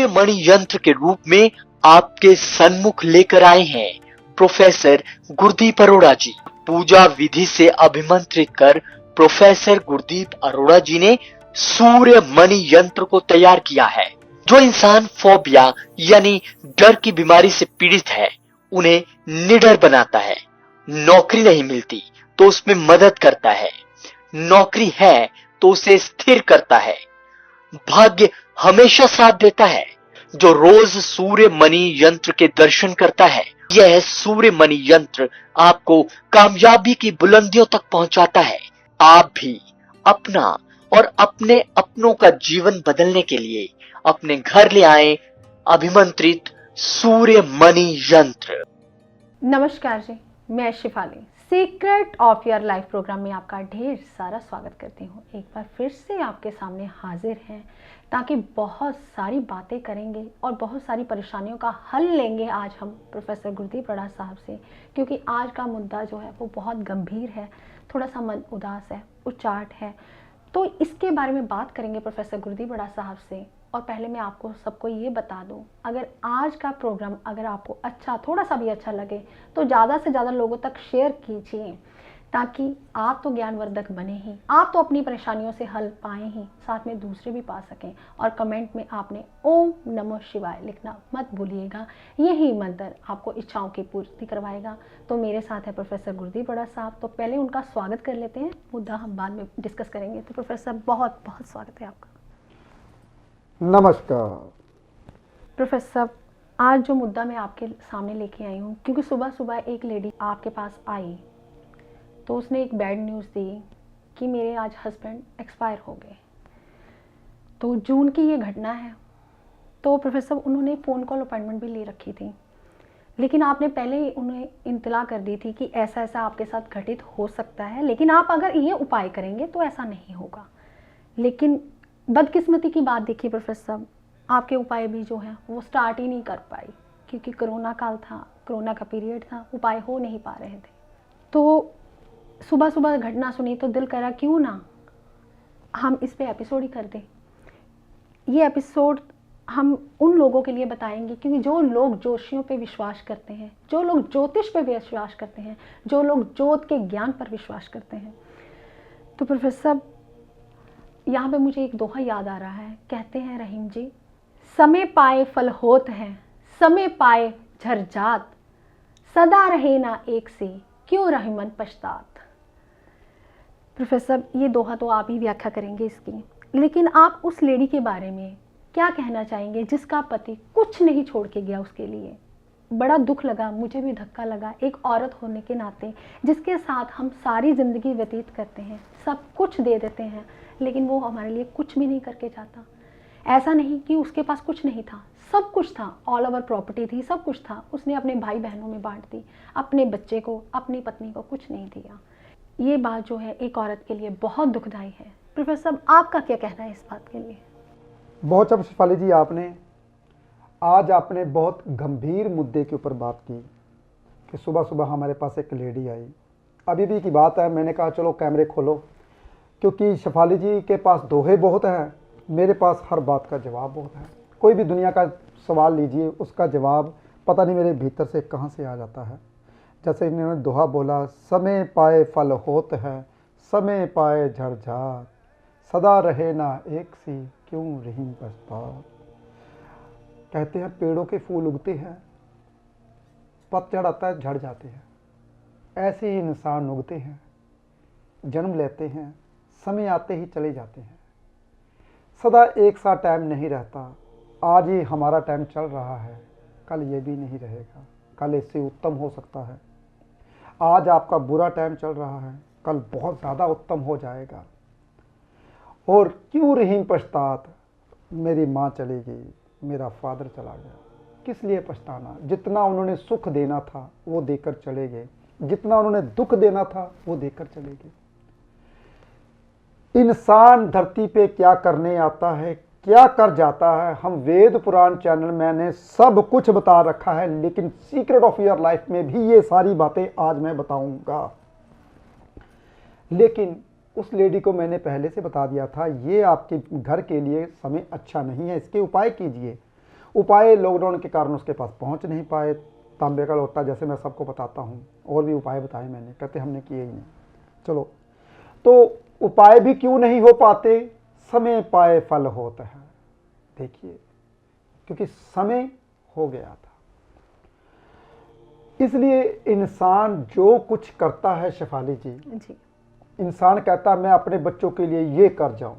सूर्य मणि यंत्र के रूप में आपके सन्मुख लेकर आए हैं प्रोफेसर गुरदीप अरोड़ा जी। पूजा विधि से अभिमंत्रित कर प्रोफेसर गुरदीप अरोड़ा जी ने सूर्य मणि यंत्र को तैयार किया है, जो इंसान फोबिया यानी डर की बीमारी से पीड़ित है उन्हें निडर बनाता है। नौकरी नहीं मिलती तो उसमें मदद करता है, नौकरी है तो उसे स्थिर करता है, भाग्य हमेशा साथ देता है। जो रोज सूर्य मणि यंत्र के दर्शन करता है, यह सूर्य मणि यंत्र आपको कामयाबी की बुलंदियों तक पहुंचाता है। आप भी अपना और अपने अपनों का जीवन बदलने के लिए अपने घर ले आए अभिमंत्रित सूर्य मणि यंत्र। नमस्कार जी, मैं Shifali secret of your life programme में आपका ढेर सारा स्वागत करती हूँ। एक बार फिर से आपके सामने हाजिर हैं ताकि बहुत सारी बातें करेंगे और बहुत सारी परेशानियों का हल लेंगे आज हम प्रोफेसर गुरदीप अरोड़ा साहब से, क्योंकि आज का मुद्दा जो है वो बहुत गंभीर है, थोड़ा सा मन उदास है, उचाट है। तो इसके बारे में बात करेंगे प्रोफेसर गुरदीप अरोड़ा साहब से। और पहले मैं आपको सबको ये बता दूं, अगर आज का प्रोग्राम अगर आपको अच्छा, थोड़ा सा भी अच्छा लगे तो ज़्यादा से ज़्यादा लोगों तक शेयर कीजिए, ताकि आप तो ज्ञानवर्धक बने ही, आप तो अपनी परेशानियों से हल पाएँ ही, साथ में दूसरे भी पा सकें। और कमेंट में आपने ओम नमः शिवाय लिखना मत भूलिएगा, यही मंत्र आपको इच्छाओं की पूर्ति करवाएगा। तो मेरे साथ है प्रोफेसर गुरदीप अरोड़ा साहब, तो पहले उनका स्वागत कर लेते हैं, मुद्दा हम बाद में डिस्कस करेंगे। तो प्रोफेसर बहुत बहुत स्वागत है आपका। नमस्कार प्रोफेसर, आज जो मुद्दा मैं आपके सामने लेके आई हूँ, क्योंकि सुबह सुबह एक लेडी आपके पास आई तो उसने एक बैड न्यूज़ दी कि मेरे आज हस्बैंड एक्सपायर हो गए। तो जून की ये घटना है। तो प्रोफेसर, उन्होंने फ़ोन कॉल अपॉइंटमेंट भी ले रखी थी, लेकिन आपने पहले ही उन्हें इत्तला कर दी थी कि ऐसा ऐसा आपके साथ घटित हो सकता है, लेकिन आप अगर ये उपाय करेंगे तो ऐसा नहीं होगा। लेकिन बदकिस्मती की बात देखिए प्रोफेसर, आपके उपाय भी जो हैं वो स्टार्ट ही नहीं कर पाई, क्योंकि कोरोना काल था, कोरोना का पीरियड था, उपाय हो नहीं पा रहे थे। तो सुबह सुबह घटना सुनी तो दिल करा क्यों ना हम इस पे एपिसोड ही कर दें। ये एपिसोड हम उन लोगों के लिए बताएंगे क्योंकि जो लोग ज्योतिषियों पे विश्वास करते हैं, जो लोग ज्योतिष पे विश्वास करते हैं, जो लोग ज्योत के ज्ञान पर विश्वास करते हैं। तो प्रोफेसर, यहाँ पे मुझे एक दोहा याद आ रहा है। कहते हैं रहीम जी, समय पाए फल होत हैं, समय पाए झरझात, सदा रहे ना एक से, क्यों रहे मन पछतात। प्रोफेसर, ये दोहा तो आप ही व्याख्या करेंगे इसकी, लेकिन आप उस लेडी के बारे में क्या कहना चाहेंगे जिसका पति कुछ नहीं छोड़ के गया उसके लिए। बड़ा दुख लगा, मुझे भी धक्का लगा, एक औरत होने के नाते जिसके साथ हम सारी ज़िंदगी व्यतीत करते हैं, सब कुछ दे देते हैं, लेकिन वो हमारे लिए कुछ भी नहीं करके जाता। ऐसा नहीं कि उसके पास कुछ नहीं था, सब कुछ था, ऑल ओवर प्रॉपर्टी थी, सब कुछ था, उसने अपने भाई बहनों में बांट दी, अपने बच्चे को, अपनी पत्नी को कुछ नहीं दिया। ये बात जो है एक औरत के लिए बहुत दुखदाई है। प्रोफेसर, आपका क्या कहना है इस बात के लिए? बहुत अच्छा शिफाली जी, आज आपने बहुत गंभीर मुद्दे के ऊपर बात की कि सुबह सुबह हमारे पास एक लेडी आई। अभी भी की बात है, मैंने कहा चलो कैमरे खोलो, क्योंकि शिफाली जी के पास दोहे बहुत हैं, मेरे पास हर बात का जवाब बहुत है। कोई भी दुनिया का सवाल लीजिए, उसका जवाब पता नहीं मेरे भीतर से कहाँ से आ जाता है। जैसे इन्होंने दोहा बोला, समय पाए फल होत है, समय पाए झरझार, सदा रहे ना एक सी, क्यों रहीम पछतात। कहते हैं पेड़ों के फूल उगते हैं, पतझड़ आता है, झड़ जाते हैं, ऐसे ही इंसान उगते हैं, जन्म लेते हैं, समय आते ही चले जाते हैं। सदा एक सा टाइम नहीं रहता। आज ही हमारा टाइम चल रहा है, कल ये भी नहीं रहेगा, कल इससे उत्तम हो सकता है। आज आपका बुरा टाइम चल रहा है, कल बहुत ज़्यादा उत्तम हो जाएगा। और क्यों रहीम पछतात, मेरी माँ चली गई, मेरा फादर चला गया, किस लिए पछताना। जितना उन्होंने सुख देना था वो देकर चले गए, जितना उन्होंने दुख देना था वो देकर चले गए। इंसान धरती पे क्या करने आता है, क्या कर जाता है, हम वेद पुराण चैनल मैंने सब कुछ बता रखा है, लेकिन सीक्रेट ऑफ योर लाइफ में भी ये सारी बातें आज मैं बताऊंगा। लेकिन उस लेडी को मैंने पहले से बता दिया था, ये आपके घर के लिए समय अच्छा नहीं है, इसके उपाय कीजिए। उपाय लॉकडाउन के कारण उसके पास पहुंच नहीं पाए। तांबे का लोटा, जैसे मैं सबको बताता हूँ, और भी उपाय बताए मैंने, कहते हमने किए ही नहीं। चलो, तो उपाय भी क्यों नहीं हो पाते? समय पाए फल होता है। देखिए, क्योंकि समय हो गया था। इसलिए इंसान जो कुछ करता है शेफाली जी, इंसान कहता है मैं अपने बच्चों के लिए ये कर जाऊं।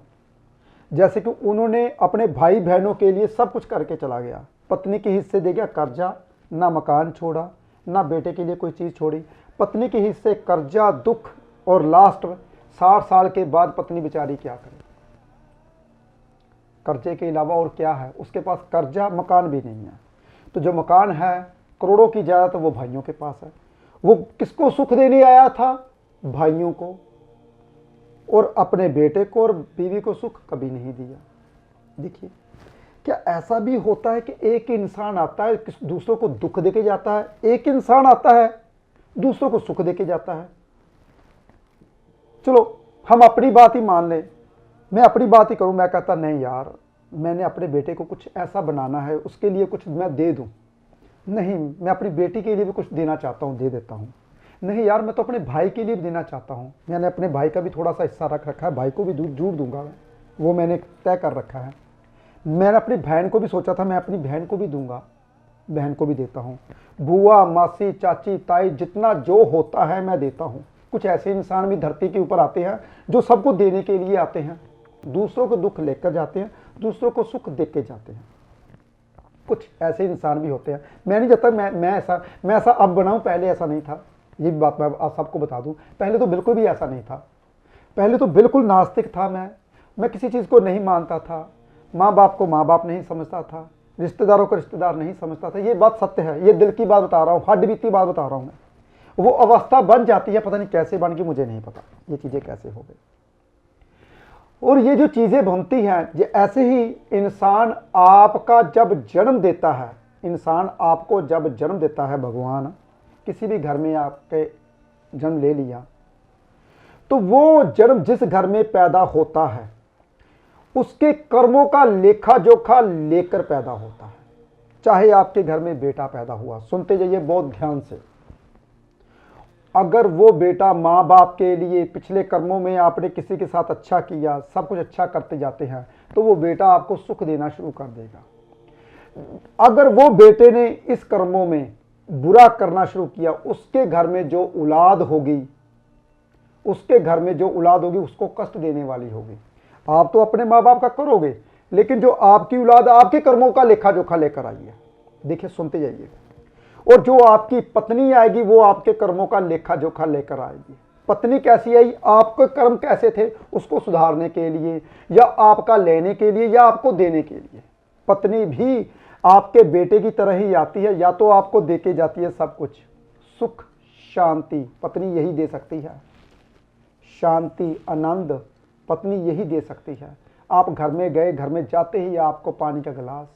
जैसे कि उन्होंने अपने भाई बहनों के लिए सब कुछ करके चला गया, पत्नी के हिस्से दे गया कर्जा, ना मकान छोड़ा, ना बेटे के लिए कोई चीज़ छोड़ी। पत्नी के हिस्से कर्जा, दुख, और लास्ट 60 साल के बाद पत्नी बेचारी क्या करे? कर्जे के अलावा और क्या है उसके पास? कर्जा, मकान भी नहीं है। तो जो मकान है, करोड़ों की जायदाद, वो भाइयों के पास है। वो किसको सुख देने आया था? भाइयों को, और अपने बेटे को और बीवी को सुख कभी नहीं दिया। देखिए, क्या ऐसा भी होता है कि एक इंसान आता है दूसरों को दुख देके जाता है, एक इंसान आता है दूसरों को सुख देके जाता है? चलो हम अपनी बात ही मान लें, मैं अपनी बात ही करूं, मैं कहता नहीं यार, मैंने अपने बेटे को कुछ ऐसा बनाना है, उसके लिए कुछ मैं दे दूं। नहीं, मैं अपनी बेटी के लिए भी कुछ देना चाहता हूं, दे देता हूं। नहीं यार, मैं तो अपने भाई के लिए भी देना चाहता हूं, मैंने अपने भाई का भी थोड़ा सा हिस्सा रख रखा है, भाई को भी जरूर दूंगा मैं, वो मैंने तय कर रखा है। मैंने अपनी बहन को भी सोचा था, मैं अपनी बहन को भी दूंगा, बहन को भी देता हूँ। बुआ, मासी, चाची, ताई, जितना जो होता है मैं देता हूँ। कुछ ऐसे इंसान भी धरती के ऊपर आते हैं जो सबको देने के लिए आते हैं, दूसरों को दुख लेकर जाते हैं, दूसरों को सुख दे के जाते हैं। कुछ ऐसे इंसान भी होते हैं। मैं नहीं चाहता मैं ऐसा अब बनाऊं, पहले ऐसा नहीं था। ये बात मैं आप सबको बता दूं, पहले तो बिल्कुल भी ऐसा नहीं था। पहले तो बिल्कुल नास्तिक था मैं किसी चीज़ को नहीं मानता था, माँ बाप को माँ बाप नहीं समझता था, रिश्तेदारों को रिश्तेदार नहीं समझता था। ये बात सत्य है, ये दिल की बात बता रहा हूँ, हड्डी बीती बात बता रहा हूँ मैं। वो अवस्था बन जाती है, पता नहीं कैसे बन गई, मुझे नहीं पता ये चीज़ें कैसे हो गई। और ये जो चीज़ें बनती हैं, ये ऐसे ही इंसान आपका जब जन्म देता है, इंसान आपको जब जन्म देता है, भगवान किसी भी घर में आपके जन्म ले लिया, तो वो जन्म जिस घर में पैदा होता है उसके कर्मों का लेखा जोखा लेकर पैदा होता है। चाहे आपके घर में बेटा पैदा हुआ, सुनते जाइए बहुत ध्यान से, अगर वो बेटा माँ बाप के लिए पिछले कर्मों में आपने किसी के साथ अच्छा किया, सब कुछ अच्छा करते जाते हैं, तो वो बेटा आपको सुख देना शुरू कर देगा। अगर वो बेटे ने इस कर्मों में बुरा करना शुरू किया, उसके घर में जो औलाद होगी, उसके घर में जो औलाद होगी उसको कष्ट देने वाली होगी। आप तो अपने माँ बाप का करोगे, लेकिन जो आपकी औलाद आपके कर्मों का लेखा जोखा लेकर आई है। देखिए, सुनते जाइए। और जो आपकी पत्नी आएगी वो आपके कर्मों का लेखा जोखा लेकर आएगी। पत्नी कैसी आई, आपके कर्म कैसे थे उसको सुधारने के लिए, या आपका लेने के लिए, या आपको देने के लिए। पत्नी भी आपके बेटे की तरह ही आती है, या तो आपको देके जाती है सब कुछ, सुख शांति पत्नी यही दे सकती है, शांति आनंद पत्नी यही दे सकती है। आप घर में गए, घर में जाते ही आपको पानी का गिलास,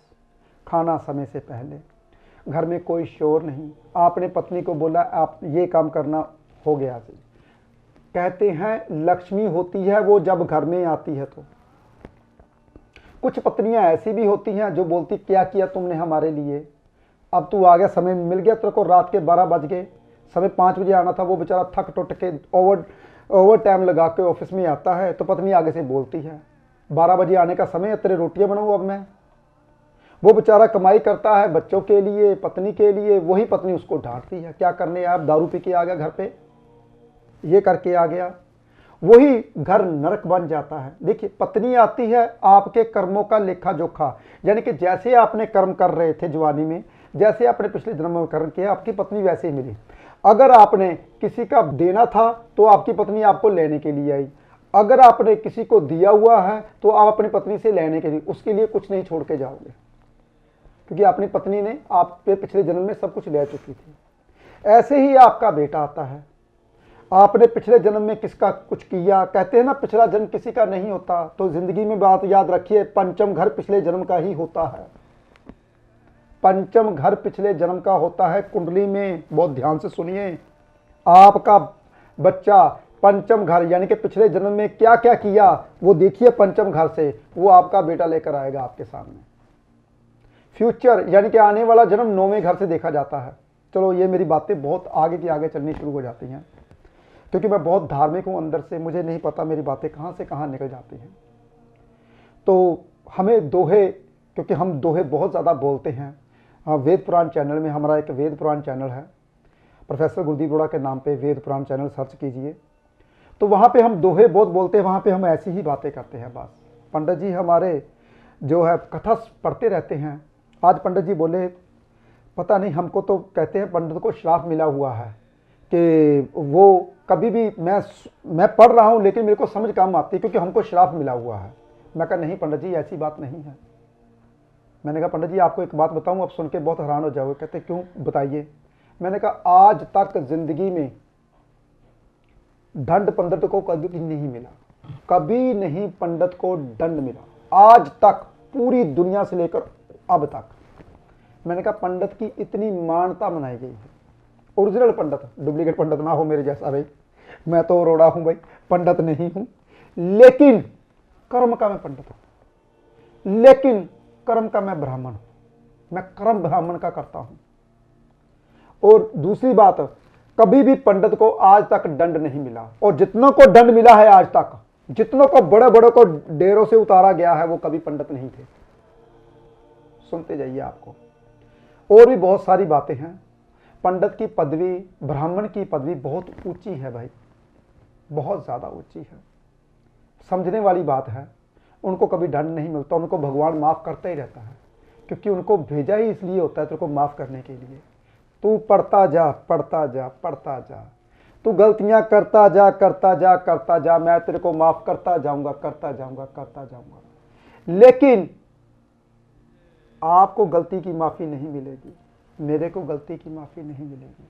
खाना समय से पहले, घर में कोई शोर नहीं। आपने पत्नी को बोला आप ये काम करना, हो गया जी। कहते हैं लक्ष्मी होती है वो जब घर में आती है। तो कुछ पत्नियां ऐसी भी होती हैं जो बोलती क्या किया तुमने हमारे लिए, अब तू आ गया, समय मिल गया तेरे को, रात के 12 बज गए, समय 5 बजे आना था, वो बेचारा थक टुट के ओवर टाइम लगा के ऑफिस में आता है, तो पत्नी आगे से बोलती है 12 बजे आने का समय है, तेरे रोटियां बनाऊं अब मैं। वो बेचारा कमाई करता है बच्चों के लिए, पत्नी के लिए, वही पत्नी उसको डांटती है, क्या करने आप दारू पी के आ गया घर पे, ये करके आ गया। वही घर नरक बन जाता है। देखिए, पत्नी आती है आपके कर्मों का लेखा जोखा, यानी कि जैसे आपने कर्म कर रहे थे जवानी में, जैसे आपने पिछले जन्म में कर्म किया, आपकी पत्नी वैसे ही मिली। अगर आपने किसी का देना था तो आपकी पत्नी आपको लेने के लिए आई, अगर आपने किसी को दिया हुआ है तो आप अपनी पत्नी से लेने के लिए, उसके लिए कुछ नहीं छोड़ के जाओगे, क्योंकि अपनी पत्नी ने आप पे पिछले जन्म में सब कुछ ले चुकी थी। ऐसे ही आपका बेटा आता है, आपने पिछले जन्म में किसका कुछ किया, कहते हैं ना पिछला जन्म किसी का नहीं होता, तो जिंदगी में बात याद रखिए, पंचम घर पिछले जन्म का ही होता है। पंचम घर पिछले जन्म का होता है कुंडली में, बहुत ध्यान से सुनिए। आपका बच्चा पंचम घर यानी कि पिछले जन्म में क्या क्या किया वो देखिए, पंचम घर से वो आपका बेटा लेकर आएगा आपके सामने। फ्यूचर यानी कि आने वाला जन्म 9वें घर से देखा जाता है। चलो ये मेरी बातें बहुत आगे की आगे चलनी शुरू हो जाती हैं, क्योंकि मैं बहुत धार्मिक हूँ अंदर से, मुझे नहीं पता मेरी बातें कहाँ से कहाँ निकल जाती हैं। तो हमें दोहे, क्योंकि हम दोहे बहुत ज़्यादा बोलते हैं। हाँ, वेद पुराण चैनल में हमारा एक वेद पुराण चैनल है, प्रोफेसर गुरदीप अरोड़ा के नाम पे वेद पुराण चैनल सर्च कीजिए, तो वहाँ पे हम दोहे बहुत बोलते हैं। वहाँ पे हम ऐसी ही बातें करते हैं। बस पंडित जी हमारे जो है कथा पढ़ते रहते हैं। आज पंडित जी बोले, पता नहीं, हमको तो कहते हैं पंडित को श्राप मिला हुआ है कि वो कभी भी मैं पढ़ रहा हूँ लेकिन मेरे को समझ कम आती क्योंकि हमको श्राप मिला हुआ है। मैं कहा नहीं पंडित जी, ऐसी बात नहीं है। मैंने कहा पंडित जी आपको एक बात बताऊं, आप सुन के बहुत हैरान हो जाओगे। कहते क्यों, बताइए। मैंने कहा आज तक जिंदगी में दंड पंडित को कभी नहीं मिला, कभी नहीं पंडित को दंड मिला आज तक, पूरी दुनिया से लेकर अब तक। मैंने कहा पंडित की इतनी मान्यता बनाई गई है, ओरिजिनल पंडित, डुप्लीकेट पंडित ना हो मेरे जैसा भाई। मैं तो अरोड़ा हूं भाई, पंडित नहीं हूं, लेकिन कर्म का मैं पंडित हूं, लेकिन कर्म का मैं ब्राह्मण हूं। मैं कर्म ब्राह्मण का करता हूं। और दूसरी बात, कभी भी पंडित को आज तक दंड नहीं मिला, और जितनों को दंड मिला है आज तक, जितनों को बड़े बड़े को डेरों से उतारा गया है, वो कभी पंडित नहीं थे। सुनते जाइए, आपको और भी बहुत सारी बातें हैं। पंडित की पदवी, ब्राह्मण की पदवी बहुत ऊंची है भाई, बहुत ज्यादा ऊंची है। समझने वाली बात है। उनको कभी दंड नहीं मिलता, उनको भगवान माफ करता ही रहता है, क्योंकि उनको भेजा ही इसलिए होता है तुमको माफ करने के लिए। तू पढ़ता जा, पढ़ता जा, पढ़ता जा, तू गलतियां करता जा, करता जा, करता जा, मैं तेरे को माफ करता जाऊंगा, करता जाऊंगा, करता जाऊंगा। लेकिन आपको गलती की माफी नहीं मिलेगी, मेरे को गलती की माफी नहीं मिलेगी।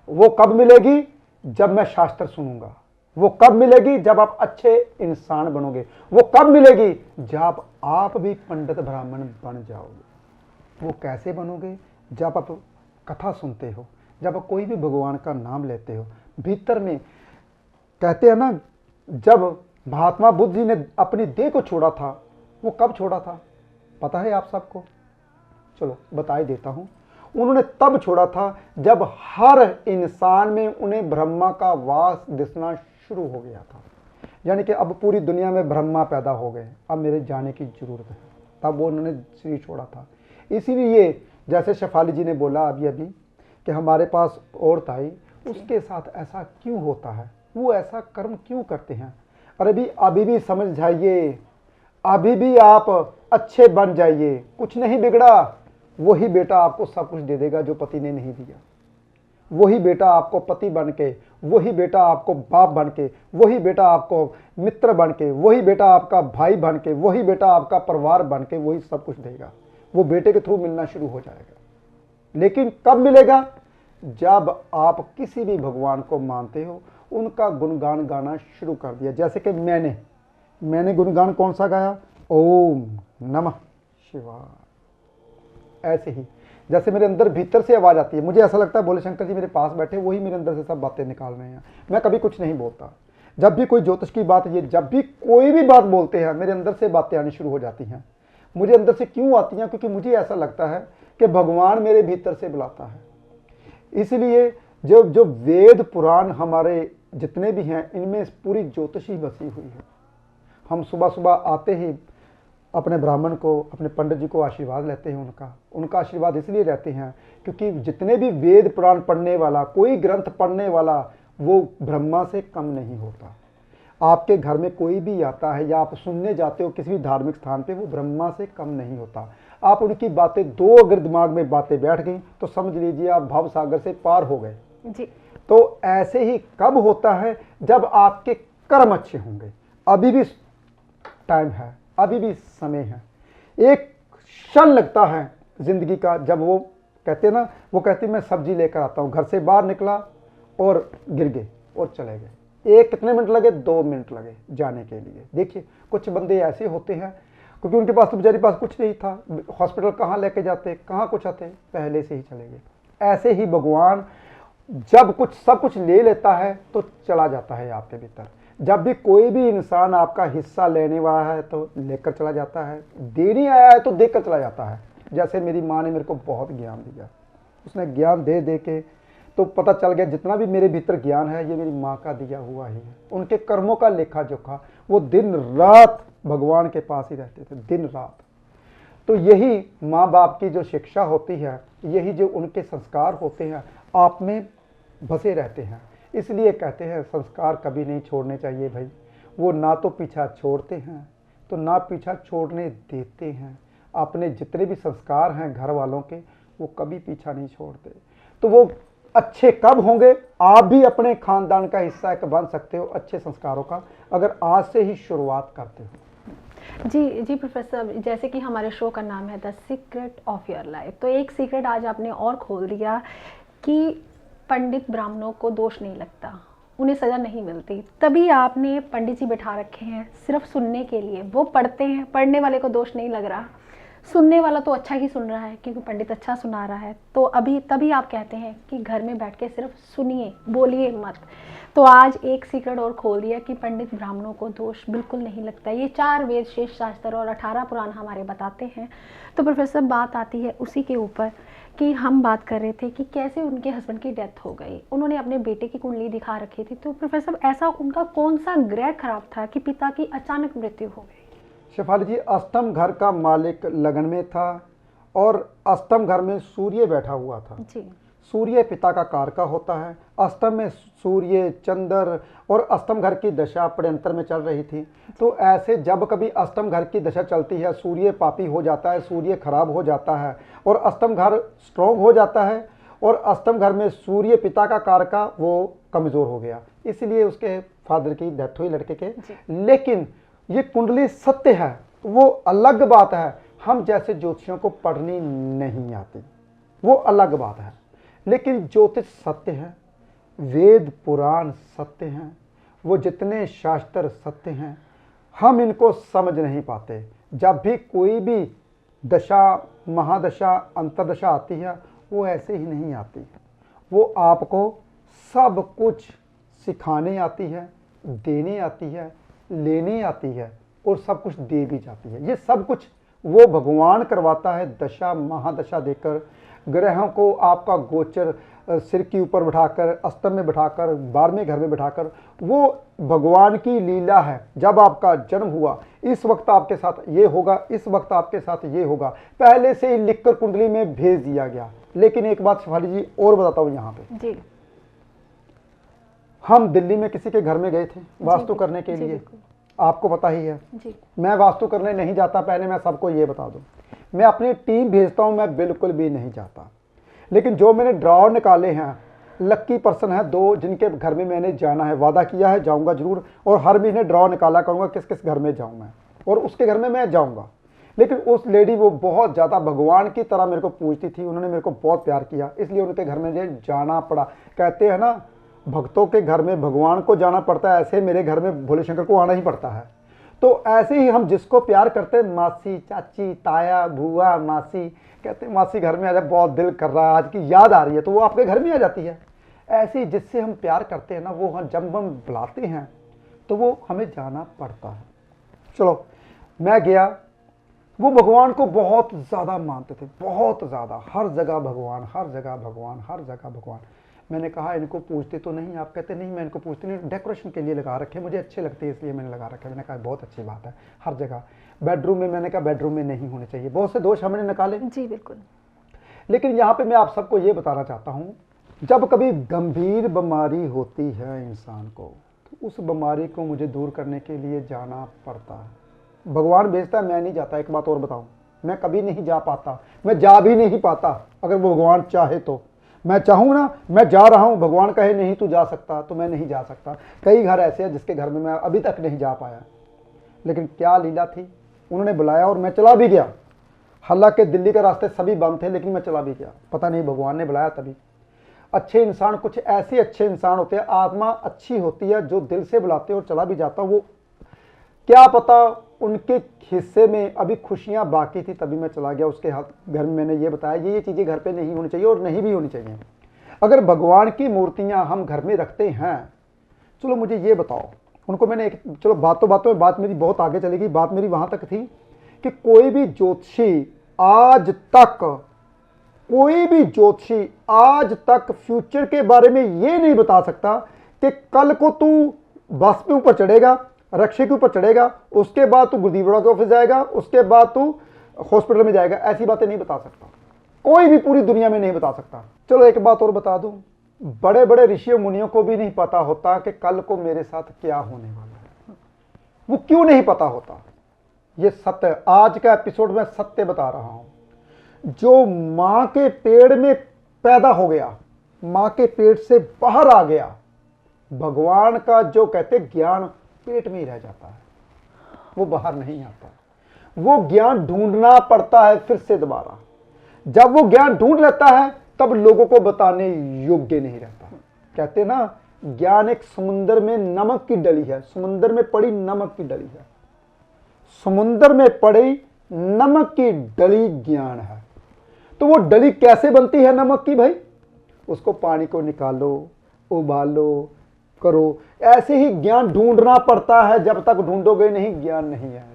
वो कब मिलेगी? जब मैं शास्त्र सुनूंगा। वो कब मिलेगी? जब आप अच्छे इंसान बनोगे। वो कब मिलेगी? जब आप भी पंडित ब्राह्मण बन जाओगे। वो कैसे बनोगे? जब आप कथा सुनते हो, जब आप कोई भी भगवान का नाम लेते हो, भीतर में कहते हैं ना, जब महात्मा बुद्ध जी ने अपनी देह को छोड़ा था, वो कब छोड़ा था पता है आप सबको? चलो बता ही देता हूं। उन्होंने तब छोड़ा था जब हर इंसान में उन्हें ब्रह्मा का वास दिखना शुरू हो गया था। यानी कि अब पूरी दुनिया में ब्रह्मा पैदा हो गए, अब मेरे जाने की जरूरत है। तब वो उन्होंने शरीर छोड़ा था। इसीलिए जैसे शेफाली जी ने बोला अभी अभी कि हमारे पास औरत आई, उसके साथ ऐसा क्यों होता है, वो ऐसा कर्म क्यों करते हैं? अरे अभी भी समझ जाइए, अभी भी आप अच्छे बन जाइए, कुछ नहीं बिगड़ा। वही बेटा आपको सब कुछ दे देगा जो पति ने नहीं दिया। वही बेटा आपको पति बन के, वही बेटा आपको बाप बन के, वही बेटा आपको मित्र बन के, वही बेटा आपका भाई बन के, वही बेटा आपका परिवार बन के, वही सब कुछ देगा। वो बेटे के थ्रू मिलना शुरू हो जाएगा। लेकिन कब मिलेगा? जब आप किसी भी भगवान को मानते हो, उनका गुणगान गाना शुरू कर दिया। जैसे कि मैंने गुणगान कौन सा गाया? ओम नमः शिवाय। ऐसे ही जैसे मेरे अंदर भीतर से आवाज आती है, मुझे ऐसा लगता है भोले शंकर जी मेरे पास बैठे, वही मेरे अंदर से सब बातें निकाल रहे हैं। मैं कभी कुछ नहीं बोलता। जब भी कोई ज्योतिष की बात, ये जब भी कोई भी बात बोलते हैं, मेरे अंदर से बातें आनी शुरू हो जाती हैं। मुझे अंदर से क्यों आती हैं? क्योंकि मुझे ऐसा लगता है कि भगवान मेरे भीतर से बुलाता है। इसलिए जो वेद पुराण हमारे जितने भी हैं, इनमें पूरी ज्योतिष ही बसी हुई है। हम सुबह सुबह आते ही अपने ब्राह्मण को, अपने पंडित जी को आशीर्वाद लेते हैं। उनका आशीर्वाद इसलिए रहते हैं क्योंकि जितने भी वेद पुराण पढ़ने वाला, कोई ग्रंथ पढ़ने वाला, वो ब्रह्मा से कम नहीं होता। आपके घर में कोई भी आता है या आप सुनने जाते हो किसी भी धार्मिक स्थान पे, वो ब्रह्मा से कम नहीं होता। आप उनकी बातें दो अगर दिमाग में बातें बैठ गई तो समझ लीजिए आप भव सागर से पार हो गए जी। तो ऐसे ही कब होता है? जब आपके कर्म अच्छे होंगे। अभी भी टाइम है, अभी भी समय है। एक क्षण लगता है जिंदगी का, जब वो कहते ना, वो कहते मैं सब्जी लेकर आता हूँ, घर से बाहर निकला और गिर गए और चले गए। एक कितने मिनट लगे? 2 मिनट लगे जाने के लिए। देखिए कुछ बंदे ऐसे होते हैं, क्योंकि उनके पास तो बेचारे पास कुछ नहीं था, हॉस्पिटल कहाँ लेके जाते, कहाँ कुछ आते, पहले से ही चले गए। ऐसे ही भगवान जब सब कुछ ले लेता है तो चला जाता है आपके भीतर। जब भी कोई भी इंसान आपका हिस्सा लेने वाला है तो लेकर चला जाता है, देने आया है तो देकर चला जाता है। जैसे मेरी माँ ने मेरे को बहुत ज्ञान दिया, उसने ज्ञान दे दे के तो पता चल गया जितना भी मेरे भीतर ज्ञान है ये मेरी माँ का दिया हुआ ही है। उनके कर्मों का लेखा जोखा, वो दिन रात भगवान के पास ही रहते थे, दिन रात। तो यही माँ बाप की जो शिक्षा होती है, यही जो उनके संस्कार होते हैं आप में बसे रहते हैं। इसलिए कहते हैं संस्कार कभी नहीं छोड़ने चाहिए भाई। वो ना तो पीछा छोड़ते हैं तो ना पीछा छोड़ने देते हैं। अपने जितने भी संस्कार हैं घर वालों के, वो कभी पीछा नहीं छोड़ते। तो वो अच्छे कब होंगे? आप भी अपने खानदान का हिस्सा एक बन सकते हो अच्छे संस्कारों का, अगर आज से ही शुरुआत करते हो। जी प्रोफेसर, जैसे कि हमारे शो का नाम है the secret of your life, तो एक सीक्रेट आज आपने और खोल दिया कि पंडित ब्राह्मणों को दोष नहीं लगता, उन्हें सज़ा नहीं मिलती। तभी आपने पंडित जी बैठा रखे हैं सिर्फ सुनने के लिए। वो पढ़ते हैं, पढ़ने वाले को दोष नहीं लग रहा, सुनने वाला तो अच्छा ही सुन रहा है क्योंकि पंडित अच्छा सुना रहा है। तो तभी आप कहते हैं कि घर में बैठ के सिर्फ सुनिए, बोलिए मत। तो आज एक सीक्रेट और खोल दिया कि पंडित ब्राह्मणों को दोष बिल्कुल नहीं लगता। ये 4 वेद, शेष शास्त्र और 18 पुराण हमारे बताते हैं। तो प्रोफेसर बात आती है उसी के ऊपर कि हम बात कर रहे थे कि कैसे उनके हस्बैंड की डेथ हो गई। उन्होंने अपने बेटे की कुंडली दिखा रखी थी। तो प्रोफेसर ऐसा उनका कौन सा ग्रह खराब था कि पिता की अचानक मृत्यु हो गई? शेफाली जी, अष्टम घर का मालिक लगन में था और अष्टम घर में सूर्य बैठा हुआ था जी। सूर्य पिता का कारका होता है। अष्टम में सूर्य, चंद्र और अष्टम घर की दशा प्रयंतर में चल रही थी। तो ऐसे जब कभी अष्टम घर की दशा चलती है, सूर्य पापी हो जाता है, सूर्य खराब हो जाता है और अष्टम घर स्ट्रॉन्ग हो जाता है, और अष्टम घर में सूर्य पिता का कारका वो कमज़ोर हो गया, इसलिए उसके फादर की डेथ हुई लड़के के। लेकिन ये कुंडली सत्य है, वो अलग बात है। हम जैसे ज्योतिषियों को पढ़नी नहीं आती, वो अलग बात है। लेकिन ज्योतिष सत्य है, वेद पुराण सत्य हैं, वो जितने शास्त्र सत्य हैं, हम इनको समझ नहीं पाते। जब भी कोई भी दशा, महादशा, अंतरदशा आती है, वो ऐसे ही नहीं आती। वो आपको सब कुछ सिखाने आती है, देने आती है, लेने आती है और सब कुछ दे भी जाती है। ये सब कुछ वो भगवान करवाता है, दशा महादशा देकर। ग्रहों को आपका गोचर सिर के ऊपर बिठाकर, अष्टम में बिठाकर, 12वें घर में बिठाकर, वो भगवान की लीला है। जब आपका जन्म हुआ, इस वक्त आपके साथ ये होगा, इस वक्त आपके साथ ये होगा, पहले से ही लिखकर कुंडली में भेज दिया गया। लेकिन एक बात शिफाली जी और बताता हूँ यहाँ पे जी। हम दिल्ली में किसी के घर में गए थे वास्तु करने के लिए, आपको पता ही है जी। मैं वास्तु करने नहीं जाता, पहले मैं सबको ये बता दूं। मैं अपनी टीम भेजता हूं, मैं बिल्कुल भी नहीं जाता। लेकिन जो मैंने ड्रॉ निकाले हैं, लक्की पर्सन है 2 जिनके घर में मैंने जाना है, वादा किया है जाऊंगा जरूर, और हर महीने ड्रॉ निकाला करूंगा किस किस घर में जाऊं मैं, और उसके घर में मैं जाऊंगा। लेकिन उस लेडी वो बहुत ज़्यादा भगवान की तरह मेरे को पूछती थी, उन्होंने मेरे को बहुत प्यार किया, इसलिए उनके घर में मुझे जाना पड़ा। कहते हैं ना, भक्तों के घर में भगवान को जाना पड़ता है, ऐसे मेरे घर में भोले शंकर को आना ही पड़ता है। तो ऐसे ही हम जिसको प्यार करते हैं, मासी, चाची, ताया, बुआ, मासी, कहते हैं मासी घर में आ जाए, बहुत दिल कर रहा है, आज की याद आ रही है, तो वो आपके घर में आ जाती है। ऐसे ही जिससे हम प्यार करते हैं ना, वो जब हम बुलाते हैं तो वो हमें जाना पड़ता है। चलो मैं गया, वो भगवान को बहुत ज़्यादा मानते थे, बहुत ज़्यादा, हर जगह भगवान, हर जगह भगवान, हर जगह भगवान। मैंने कहा इनको पूछते तो नहीं? आप कहते नहीं मैं इनको पूछती नहीं, डेकोरेशन के लिए लगा रखे, मुझे अच्छे लगते हैं इसलिए मैंने लगा रखे। मैंने कहा बहुत अच्छी बात है, हर जगह। बेडरूम में, मैंने कहा बेडरूम में नहीं होने चाहिए, बहुत से दोष हमने निकाले। जी बिल्कुल। लेकिन यहाँ पे मैं आप सबको ये बताना चाहता हूँ, जब कभी गंभीर बीमारी होती है इंसान को, तो उस बीमारी को मुझे दूर करने के लिए जाना पड़ता है। भगवान भेजता है, मैं नहीं जाता। एक बात और बताऊँ, मैं कभी नहीं जा पाता, मैं जा भी नहीं पाता। अगर वो भगवान चाहे तो, मैं चाहूँ ना, मैं जा रहा हूँ, भगवान कहे नहीं तू जा सकता, तो मैं नहीं जा सकता। कई घर ऐसे हैं जिसके घर में मैं अभी तक नहीं जा पाया। लेकिन क्या लीला थी, उन्होंने बुलाया और मैं चला भी गया। हालांकि दिल्ली के रास्ते सभी बंद थे, लेकिन मैं चला भी गया। पता नहीं भगवान ने बुलाया तभी। अच्छे इंसान, कुछ ऐसे अच्छे इंसान होते हैं, आत्मा अच्छी होती है, जो दिल से बुलाते हैं और चला भी जाता हूँ। वो क्या पता उनके हिस्से में अभी खुशियाँ बाकी थी, तभी मैं चला गया। उसके घर में मैंने ये बताया ये चीज़ें घर पे नहीं होनी चाहिए और नहीं भी होनी चाहिए। अगर भगवान की मूर्तियाँ हम घर में रखते हैं, चलो मुझे ये बताओ, उनको मैंने चलो बातों बातों में बात मेरी बहुत आगे चलेगी, बात मेरी वहाँ तक थी कि कोई भी ज्योतिषी आज तक कोई भी ज्योतिषी आज तक फ्यूचर के बारे में ये नहीं बता सकता कि कल को तू बस पे ऊपर चढ़ेगा, रक्षे के ऊपर चढ़ेगा, उसके बाद तू गुरदीप अरोड़ा के ऑफिस जाएगा, उसके बाद तू हॉस्पिटल में जाएगा। ऐसी बातें नहीं बता सकता, कोई भी पूरी दुनिया में नहीं बता सकता। चलो एक बात और बता दूं, बड़े बड़े ऋषियों मुनियों को भी नहीं पता होता कि कल को मेरे साथ क्या होने वाला है। वो क्यों नहीं पता होता? ये सत्य, आज का एपिसोड में सत्य बता रहा हूं। जो मां के पेट में पैदा हो गया, मां के पेट से बाहर आ गया, भगवान का जो कहते ज्ञान पेट में ही रह जाता है, वो बाहर नहीं आता। वो ज्ञान ढूंढना पड़ता है फिर से दोबारा। जब वो ज्ञान ढूंढ लेता है तब लोगों को बताने योग्य नहीं रहता। कहते ना, ज्ञान एक समुद्र में नमक की डली है, समुद्र में पड़ी नमक की डली है, समुद्र में पड़ी नमक की डली ज्ञान है। तो वो डली कैसे बनती है नमक की भाई? उसको पानी को निकालो, उबालो, करो। ऐसे ही ज्ञान ढूंढना पड़ता है, जब तक ढूंढोगे नहीं ज्ञान नहीं आएगा।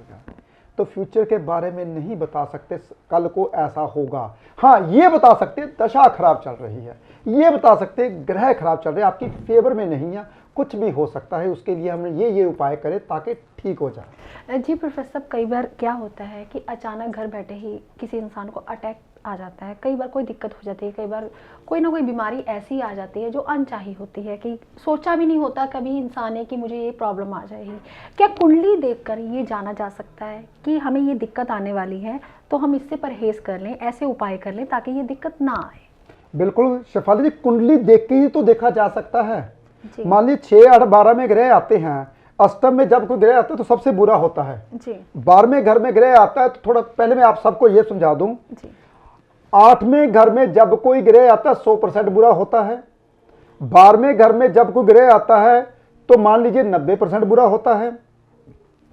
तो फ्यूचर के बारे में नहीं बता सकते कल को ऐसा होगा। हाँ, ये बता सकते दशा खराब चल रही है, ये बता सकते ग्रह खराब चल रहे हैं, आपकी फेवर में नहीं है, कुछ भी हो सकता है। उसके लिए हम ये उपाय करें ताकि ठीक हो जाए। जी प्रोफेसर, कई बार क्या होता है कि अचानक घर बैठे ही किसी इंसान को अटैक आ जाता है, कई बार कोई दिक्कत हो जाती है, कई बार कोई ना कोई बीमारी ऐसी आ जाती है जो अनचाही होती है कि सोचा भी नहीं होता कभी इंसान ने कि मुझे ये प्रॉब्लम आ जाएगी। क्या कुंडली देखकर ये जाना जा सकता है कि हमें ये दिक्कत आने वाली है, तो हम इससे परहेज कर लें, ऐसे उपाय कर लें ताकि ये दिक्कत ना आए? बिल्कुल शेफाली जी, कुंडली देख के ही तो देखा जा सकता है। मान लीजिए 6, 8, 12 में ग्रह आते हैं, अष्टम में जब कोई ग्रह आता है तो सबसे बुरा होता है जी। 12वें घर में ग्रह आता है तो थोड़ा पहले मैं आप सबको ये समझा दूं जी। 8वें घर में जब कोई ग्रह आता है 100% बुरा होता है। 12वें घर में जब कोई ग्रह आता है तो मान लीजिए 90% बुरा होता है।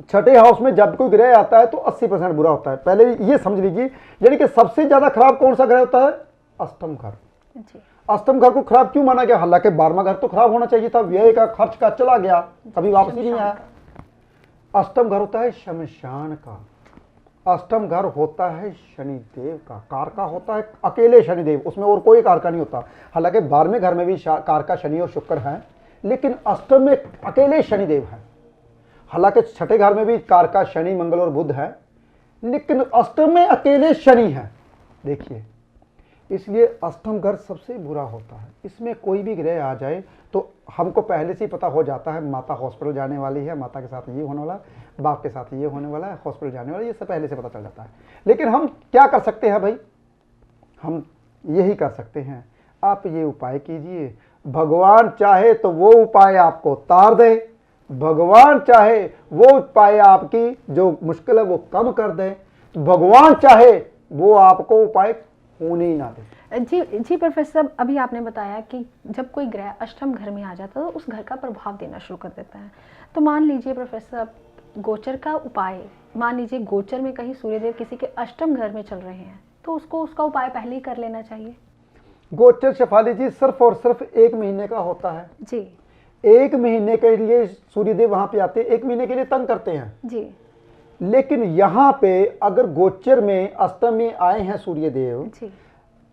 छठे हाउस में जब कोई ग्रह आता है तो 80% बुरा होता है। पहले ये समझ लीजिए, यानी कि सबसे ज्यादा खराब कौन सा ग्रह होता है? अष्टम घर। अष्टम घर को खराब क्यों माना गया? हालांकि 12वां घर तो खराब होना चाहिए था, व्यय का, खर्च का, चला गया, कभी वापस ही नहीं आया। अष्टम घर होता है शमशान का। अष्टम घर होता है शनिदेव का, कारका होता है अकेले शनिदेव, उसमें और कोई कारका नहीं होता। हालांकि 12वें घर में भी कारका शनि और शुक्र है, लेकिन अष्टम में अकेले शनिदेव है। हालांकि छठे घर में भी कारका शनि, मंगल और बुध है, लेकिन अष्टम में अकेले शनि है। देखिए, इसलिए अष्टम घर सबसे बुरा होता है। इसमें कोई भी ग्रह आ जाए तो हमको पहले से ही पता हो जाता है, माता हॉस्पिटल जाने वाली है, माता के साथ ये होने वाला है, बाप के साथ ये होने वाला है, हॉस्पिटल जाने वाला है, ये सब पहले से पता चल जाता है। लेकिन हम क्या कर सकते हैं भाई? हम यही कर सकते हैं, आप ये उपाय कीजिए। भगवान चाहे तो वो उपाय आपको तार दे, भगवान चाहे वो उपाय आपकी जो मुश्किल है वो कम कर दे, भगवान चाहे वो आपको उपाय होने ही ना दे। जी प्रोफेसर, अभी आपने बताया कि जब कोई ग्रह अष्टम घर में आ जाता है तो उस घर का प्रभाव देना शुरू कर देता है। तो मान लीजिए प्रोफेसर, गोचर का उपाय, मान लीजिए गोचर में कहीं सूर्यदेव किसी के अष्टम घर में चल रहे हैं तो उसको उसका उपाय पहले ही कर लेना चाहिए। गोचर शेफाली जी सिर्फ और सिर्फ 1 महीने का होता है जी। 1 महीने के लिए सूर्यदेव वहां पे आते हैं, 1 महीने के लिए तंग करते हैं जी। लेकिन यहाँ पे अगर गोचर में अष्टम में आए हैं सूर्यदेव जी,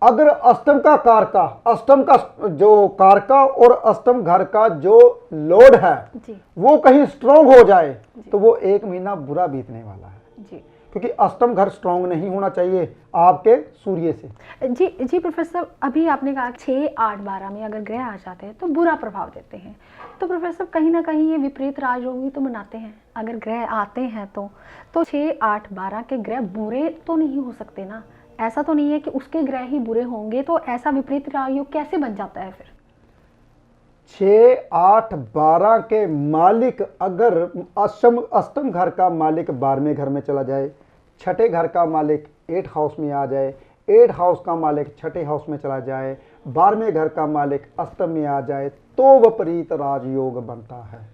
अगर अष्टम का कारका, अष्टम का जो कारका और अष्टम घर का जो लोड है जी, वो कहीं स्ट्रांग हो जाए तो वो 1 महीना बुरा बीतने वाला है जी, क्योंकि अष्टम घर स्ट्रांग नहीं होना चाहिए आपके सूर्य से। जी प्रोफेसर, अभी आपने कहा 6, 8, 12 में अगर ग्रह आ जाते हैं तो बुरा प्रभाव देते हैं, तो प्रोफेसर कहीं ना कहीं ये विपरीत राजयोग भी तो मनाते हैं। अगर ग्रह आते हैं तो 6, 8, 12 के ग्रह बुरे तो नहीं हो सकते ना? ऐसा तो नहीं है कि उसके ग्रह ही बुरे होंगे, तो ऐसा विपरीत राजयोग कैसे बन जाता है फिर? 6, 8, 12 के मालिक अगर अष्टम घर का मालिक 12वें घर में चला जाए, छठे घर का मालिक 8 हाउस में आ जाए, 8 हाउस का मालिक छठे हाउस में चला जाए, 12वें घर का मालिक अष्टम में आ जाए तो विपरीत राजयोग बनता है।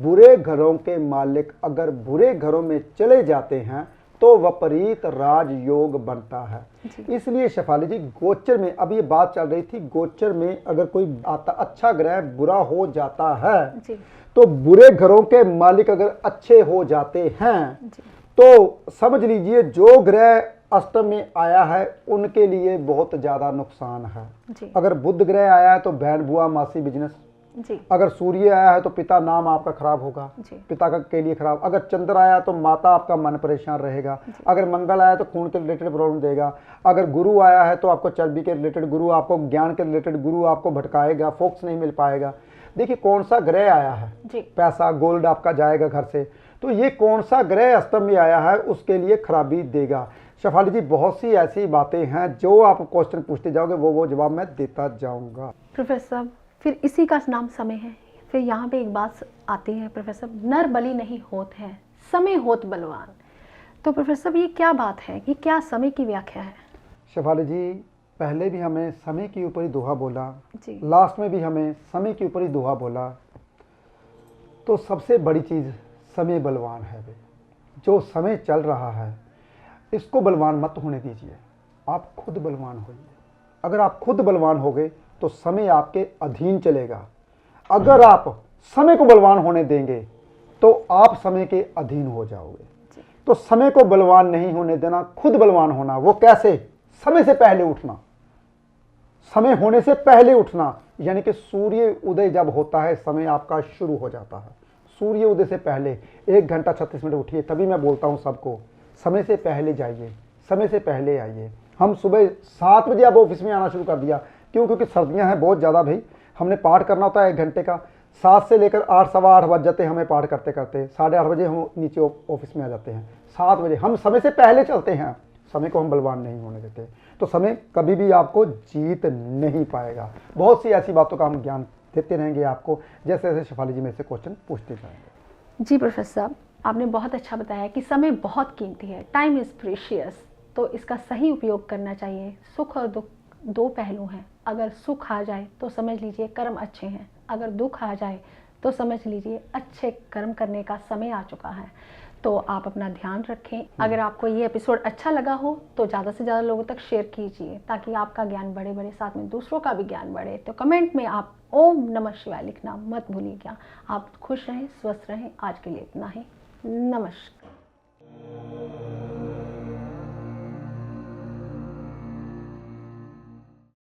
बुरे घरों के मालिक अगर बुरे घरों में चले जाते हैं तो विपरीत राजयोग बनता है। इसलिए शेफाली जी, गोचर में अब ये बात चल रही थी, गोचर में अगर कोई आता अच्छा ग्रह बुरा हो जाता है तो बुरे घरों के मालिक अगर अच्छे हो जाते हैं तो समझ लीजिए जो ग्रह अष्टम में आया है उनके लिए बहुत ज़्यादा नुकसान है। जी अगर बुध ग्रह आया है तो बहन बुआ मासी बिजनेस, जी अगर सूर्य आया है तो पिता नाम आपका खराब होगा, जी पिता का के लिए खराब। अगर चंद्र आया तो माता आपका मन परेशान रहेगा। अगर मंगल आया तो खून के रिलेटेड प्रॉब्लम देगा। अगर गुरु आया है तो आपको चर्बी के रिलेटेड, गुरु आपको ज्ञान के रिलेटेड, गुरु आपको भटकाएगा, फोकस नहीं मिल पाएगा। देखिए कौन सा ग्रह आया है, जी पैसा गोल्ड आपका जाएगा घर से, तो ये कौन सा ग्रह अष्टम में आया है उसके लिए खराबी देगा। शेफाली जी बहुत सी ऐसी बातें हैं जो आप क्वेश्चन पूछते जाओगे वो जवाब मैं देता जाऊंगा। प्रोफेसर साहब, फिर इसी का नाम समय है। फिर यहाँ पे एक बात आती है प्रोफेसर, नर बली नहीं होत है, समय होत बलवान। तो प्रोफेसर साहब ये क्या बात है, ये क्या समय की व्याख्या है? शेफाली जी पहले भी हमें समय के ऊपर ही दोहा बोला, जी लास्ट में भी हमें समय के ऊपर ही दोहा बोला। तो सबसे बड़ी चीज़ समय बलवान है। वे जो समय चल रहा है इसको बलवान मत होने दीजिए, आप खुद बलवान होइए। अगर आप खुद बलवान होगे तो समय आपके अधीन चलेगा। अगर आप समय को बलवान होने देंगे तो आप समय के अधीन हो जाओगे। तो समय को बलवान नहीं होने देना, खुद बलवान होना। वो कैसे? समय से पहले उठना, समय होने से पहले उठना, यानी कि सूर्य उदय जब होता है समय आपका शुरू हो जाता है। सूर्य उदय से पहले 1 घंटा 36 मिनट उठिए। तभी मैं बोलता हूँ सबको समय से पहले जाइए, समय से पहले आइए। हम सुबह 7 बजे अब ऑफिस में आना शुरू कर दिया, क्यों? क्योंकि सर्दियाँ हैं बहुत ज़्यादा भाई। हमने पाठ करना होता है 1 घंटे का, 7 से लेकर 8 सवा 8 बज जाते हैं हमें पाठ करते करते। 8:30 बजे हम नीचे ऑफिस में आ जाते हैं। 7 बजे हम समय से पहले चलते हैं, समय को हम बलवान नहीं होने देते। तो समय कभी भी आपको जीत नहीं पाएगा। बहुत सी ऐसी बातों का हम ज्ञान देते रहेंगे आपको, जैसे जैसे शेफाली जी मेरे से क्वेश्चन पूछते जाएंगे। जी प्रोफेसर साहब, आपने बहुत अच्छा बताया कि समय बहुत कीमती है, टाइम इज़ प्रीशियस, तो इसका सही उपयोग करना चाहिए। सुख और दुख 2 पहलू हैं। अगर सुख आ जाए तो समझ लीजिए कर्म अच्छे हैं, अगर दुख आ जाए तो समझ लीजिए अच्छे कर्म करने का समय आ चुका है। तो आप अपना ध्यान रखें। अगर आपको ये एपिसोड अच्छा लगा हो तो ज़्यादा से ज़्यादा लोगों तक शेयर कीजिए, ताकि आपका ज्ञान बढ़े, साथ में दूसरों का भी ज्ञान बढ़े। तो कमेंट में आप ओम नमः शिवाय लिखना मत भूलिएगा। आप खुश रहें, स्वस्थ रहें। आज के लिए इतना ही। नमस्कार।